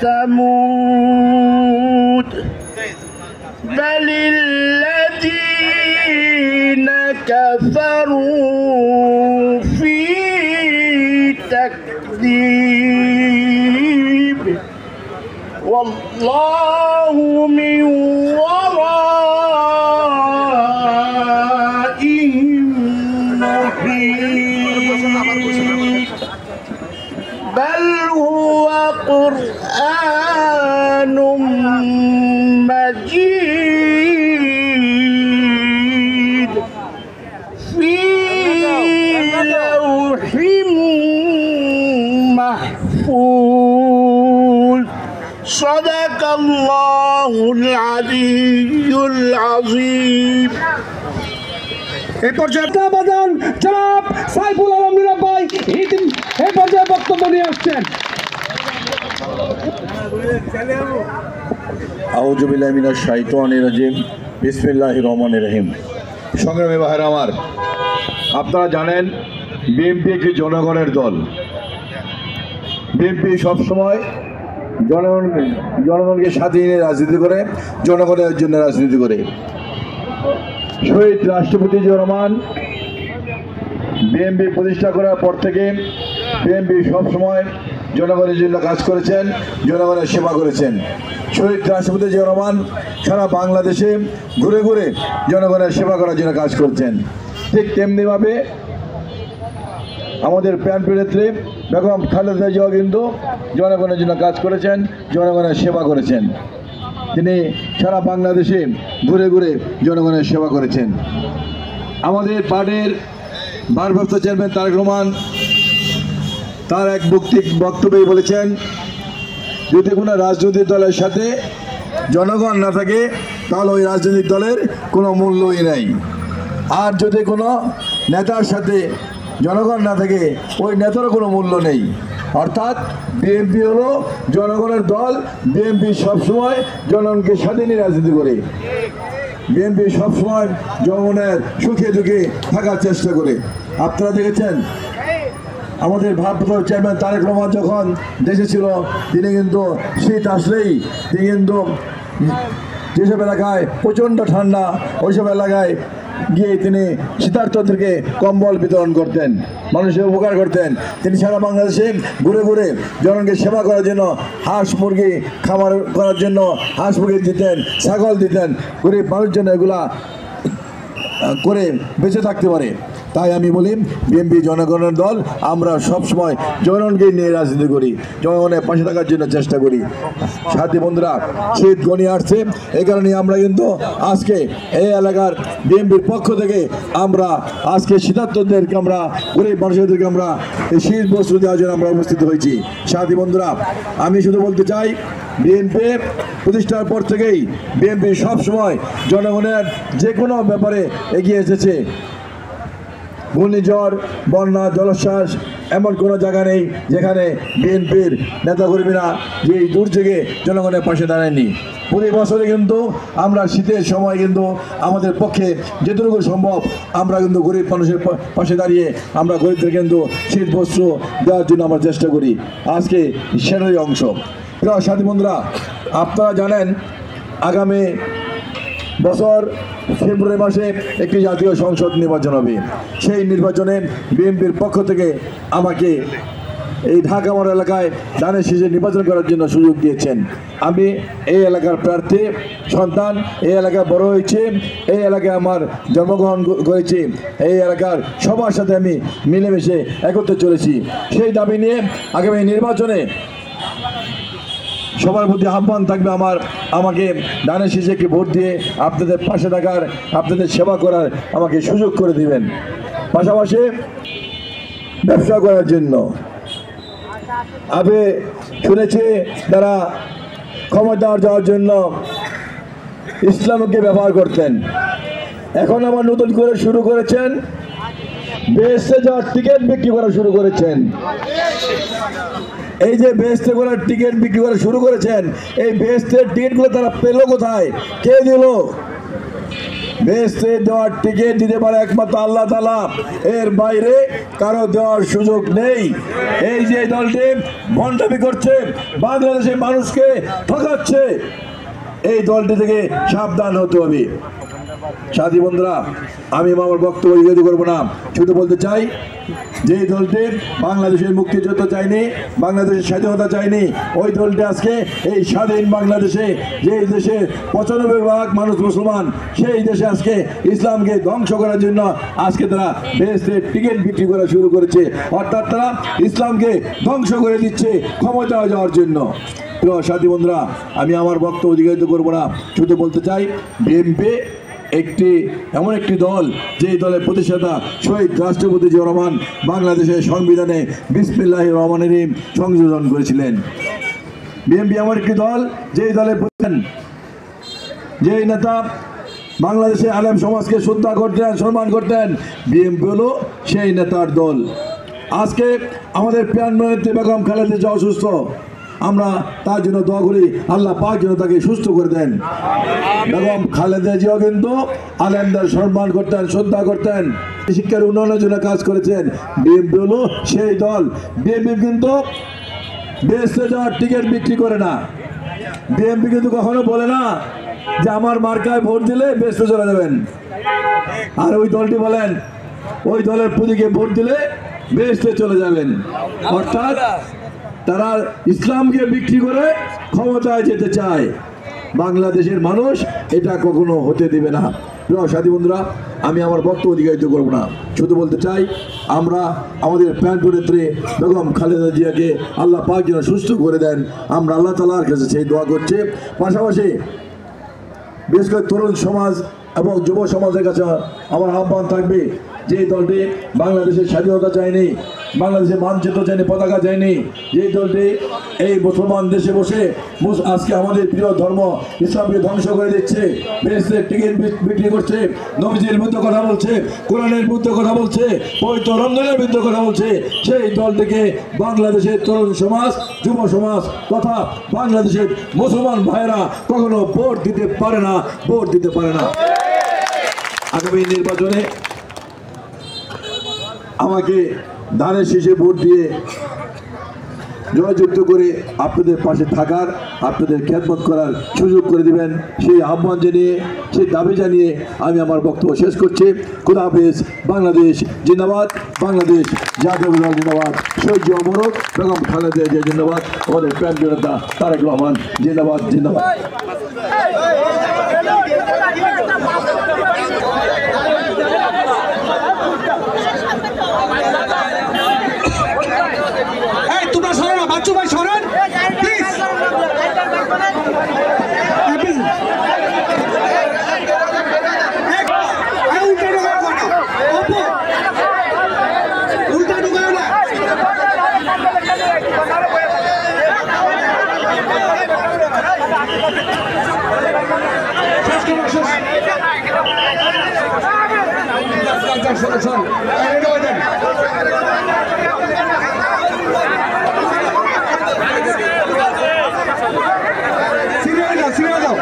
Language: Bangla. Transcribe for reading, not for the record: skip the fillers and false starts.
ثمود بل الذين كفروا في تكذيب والله من ورائهم محيط بل هو قرآن مجيد في لوح محفوظ صدق الله العلي العظيم এই পর্যায়ে প্রধান জনাব সাইফুল আলম নীরব ভাই এই পর্যায়ে বক্তব্য নিয়ে আসছেন। আউযু বিল্লাহি মিনাশ শাইতানির রাজিম বিসমিল্লাহির রহমানির রহিম। সংগ্রামী ভাইরা আমার, আপনারা জানেন বিএনপি একটি জনগণের দল। বিএনপি সবসময় জনগণকে সাথে নিয়ে রাজনীতি করে, জনগণের জন্য রাজনীতি করে। শহীদ রাষ্ট্রপতি জিয়াউর রহমান বিএনপি প্রতিষ্ঠা করার পর থেকে বিএনপি সবসময় জনগণের জন্য কাজ করেছেন, জনগণের সেবা করেছেন। শহীদ রাষ্ট্রপতি জিয়াউর রহমান সারা বাংলাদেশে ঘুরে ঘুরে জনগণের সেবা করার জন্য কাজ করছেন। ঠিক তেমনিভাবে আমাদের প্রাণপ্রিয় নেত্রী বেগম খালেদা জিয়াও কিন্তু জনগণের জন্য কাজ করেছেন, জনগণের সেবা করেছেন। তিনি সারা বাংলাদেশে ঘুরে ঘুরে জনগণের সেবা করেছেন। আমাদের পার্টির ভারপ্রাপ্ত চেয়ারম্যান তারেক রহমান তার এক বক্তব্যে বলেছেন, যদি কোনো রাজনৈতিক দলের সাথে জনগণ না থাকে তাহলে ওই রাজনৈতিক দলের কোনো মূল্যই নেই। আর যদি কোনো নেতার সাথে জনগণ না থাকে ওই নেতারও কোনো মূল্য নেই। অর্থাৎ বিএনপি হলো জনগণের দল। বিএনপি সবসময় জনগণকে সাথে নিয়ে রাজনীতি করে। বিএনপি সবসময় জনগণের সুখে দুঃখে থাকার চেষ্টা করে। আপনারা দেখেছেন আমাদের ভারপ্রাপ্ত চেয়ারম্যান তারেক রহমান যখন দেশে ছিল, তিনি কিন্তু শীত আসলেই তিনি কিন্তু যেসব এলাকায় প্রচণ্ড ঠান্ডা ওইসব এলাকায় গিয়ে তিনি শীতার্তদেরকে কম্বল বিতরণ করতেন, মানুষের উপকার করতেন। তিনি সারা বাংলাদেশে ঘুরে ঘুরে জনগণকে সেবা করার জন্য হাঁস মুরগি খাবার করার জন্য হাঁস মুরগি দিতেন, ছাগল দিতেন, গরিব মানুষজন এগুলা করে বেঁচে থাকতে পারে। তাই আমি বলি বিএনপি জনগণের দল। আমরা সবসময় জনগণকে নিয়ে রাজনীতি করি, জনগণের পাশে থাকার জন্য চেষ্টা করি। সাথী বন্ধুরা, শীত ঘনিয়ে আসছে, এই কারণে আমরা কিন্তু আজকে এই এলাকার বিএনপির পক্ষ থেকে আমরা আজকে শীতার্তদেরকে আমরা গরিব মানুষদেরকে আমরা এই শীত বস্ত্র দেওয়ার জন্য আমরা উপস্থিত হয়েছি। সাথী বন্ধুরা, আমি শুধু বলতে চাই বিএনপি প্রতিষ্ঠার পর থেকেই বিএনপি সবসময় জনগণের যে কোনো ব্যাপারে এগিয়ে এসেছে। ঘূর্ণিঝড়, বন্যা, জলোচ্ছ্বাস এমন কোনো জায়গা নেই যেখানে বিএনপির নেতাকর্মীরা যে দুর্যোগে জনগণের পাশে দাঁড়ায়নি। প্রতি বছরে কিন্তু আমরা শীতের সময় কিন্তু আমাদের পক্ষে যেটুকু সম্ভব আমরা কিন্তু গরিব মানুষের পাশে দাঁড়িয়ে আমরা গরিবদের কিন্তু শীত বস্ত্র দেওয়ার জন্য আমরা চেষ্টা করি। আজকে সেটারই অংশ। প্রিয় সাথী বন্ধুরা, আপনারা জানেন আগামী বছর ফেব্রুয়ারি মাসে একটি জাতীয় সংসদ নির্বাচন হবে। সেই নির্বাচনে বিএনপির পক্ষ থেকে আমাকে এই ঢাকা আমার এলাকায় দানের শীষে নির্বাচন করার জন্য সুযোগ দিয়েছেন। আমি এই এলাকার প্রার্থী সন্তান, এই এলাকায় বড় হয়েছে, এই এলাকায় আমার জন্মগ্রহণ করেছি, এই এলাকার সবার সাথে আমি মিলেমিশে একত্রে চলেছি। সেই দাবি নিয়ে আগামী নির্বাচনে সবার প্রতি আহ্বান থাকবে আমাকে দানের শীষে ভোট দিয়ে আপনাদের পাশে থাকার, আপনাদের সেবা করার আমাকে সুযোগ করে দিবেন। পাশাপাশি ব্যবসা করার জন্য আমি শুনেছি তারা ক্ষমতা যাওয়ার জন্য ইসলামকে ব্যবহার করতেন। এখন আবার নতুন করে শুরু করেছেন বেহেশতে যাওয়ার টিকিট বিক্রি করা শুরু করেছেন। এই যে বেহেশতে করার টিকিট বিক্রি করা শুরু করেছেন, এই বেহেশতের টিকিটগুলো তারা পেল কোথায়, কে দিল? বেহেশতে দেওয়ার টিকিট দিতে পারে একমাত্র আল্লাহ তাআলা, এর বাইরে কারো দেওয়ার সুযোগ নেই। এই যে দলটি ভণ্ডামি করছে, বাংলাদেশের মানুষকে ঠকাচ্ছে, এই দলটি থেকে সাবধান হতে হবে। সাথী বন্ধুরা, আমি আমার বক্তব্য দীর্ঘায়িত করবো না, শুধু বলতে চাই যে দলটি বাংলাদেশের মুক্তিযুদ্ধ চায়নি, বাংলাদেশের স্বাধীনতা চায়নি, ওই দলটি আজকে এই স্বাধীন বাংলাদেশে, যে দেশে 95% মানুষ মুসলমান, সেই দেশে আজকে ইসলামকে ধ্বংস করার জন্য আজকে তারা বেহেশতের টিকিট বিক্রি করা শুরু করেছে। অর্থাৎ তারা ইসলামকে ধ্বংস করে দিচ্ছে ক্ষমতা যাওয়ার জন্য। প্রিয় সাথী বন্ধুরা, আমি আমার বক্তব্য দীর্ঘায়িত করবো না, শুধু বলতে চাই বিএনপি এমন একটি দল, যে দলের প্রতিষ্ঠাতা শহীদ রাষ্ট্রপতি জিয়াউর রহমান বাংলাদেশের সংবিধানে বিসমিল্লাহির রহমানির রহিম সংযোজন করেছিলেন। বিএনপি এমন একটি দল, যেই দলের যেই নেতা বাংলাদেশের আলেম সমাজকে শ্রদ্ধা করতেন, সম্মান করতেন, বিএনপি হলো সেই নেতার দল। আজকে আমাদের প্রিয় নেত্রী বেগম খালেদা জিয়া অসুস্থ, আমরা তার জন্য দোয়া করি, আল্লাহ পাক যেন তাকে সুস্থ করে দেন। বেগম খালেদা জিয়াও কিন্তু আলেমদের সম্মান করতেন, শ্রদ্ধা করতেন, শিক্ষার উন্নয়নের জন্য কাজ করেছেন। বিএনপি হলো সেই দল। বিএনপি কিন্তু বেহেশতে যাওয়ার টিকিট বিক্রি করে না। বিএনপি কিন্তু কখনো বলে না যে আমার মার্কায় ভোট দিলে বেহেশতে চলে যাবেন, আর ওই দলটি বলেন ওই দলের প্রতীকে ভোট দিলে বেহেশতে চলে যাবেন। অর্থাৎ তারা ইসলামকে বিক্রি করে ক্ষমতায় যেতে চায়। বাংলাদেশের মানুষ এটা কখনো হতে দেবে না। প্রিয় সাথী বন্ধুরা, আমি আমার বক্তব্য দীর্ঘায়িত করব না, শুধু বলতে চাই আমরা আমাদের প্রাণপ্রিয় নেত্রী বেগম খালেদা জিয়াকে আল্লাহ পাক যেন সুস্থ করে দেন, আমরা আল্লাহ তাআলার কাছে সেই দোয়া করছি। পাশাপাশি বিশেষ করে তরুণ সমাজ এবং যুব সমাজের কাছে আমার আহ্বান থাকবে, যে দলটি বাংলাদেশের স্বাধীনতা চায়নি, বাংলাদেশের মানচিত্র চায়নি, পতাকা চায়নি, যে দলটি এই মুসলমান দেশে বসে আজকে আমাদের প্রিয় ধর্ম ইসলামকে ধ্বংস করে দিচ্ছে, বেহেশতের টিকিট বিক্রি করছে, নবীজির বিরুদ্ধে কথা বলছে, কোরআনের বিরুদ্ধে কথা বলছে, পবিত্র রমজানের বিরুদ্ধে কথা বলছে, সেই দলটিকে বাংলাদেশের তরুণ সমাজ, যুব সমাজ তথা বাংলাদেশের মুসলমান ভাইয়েরা কখনো ভোট দিতে পারে না, ভোট দিতে পারে না। আগামী নির্বাচনে আমাকে ধানের শীষে ভোট দিয়ে জয়যুক্ত করে আপনাদের পাশে থাকার, আপনাদের খেদমত করার সুযোগ করে দিবেন, সেই আহ্বান জানিয়ে, সেই দাবি জানিয়ে আমি আমার বক্তব্য শেষ করছি। খোদা হাফেজ। বাংলাদেশ জিন্দাবাদ, বাংলাদেশ জাতীয় দল জিন্দাবাদ, শহীদ জিয়া মোবারক, বেগম খালেদা জিয়া জিন্দাবাদ, আমাদের প্রাণ নেতা তারেক রহমান জিন্দাবাদ, জিন্দাবাদ। তোমরা সরেন না, বাচ্চু ভাই সরেন প্লিজ। উল্টা ঢুকাও না, সিরিয়াল দাও।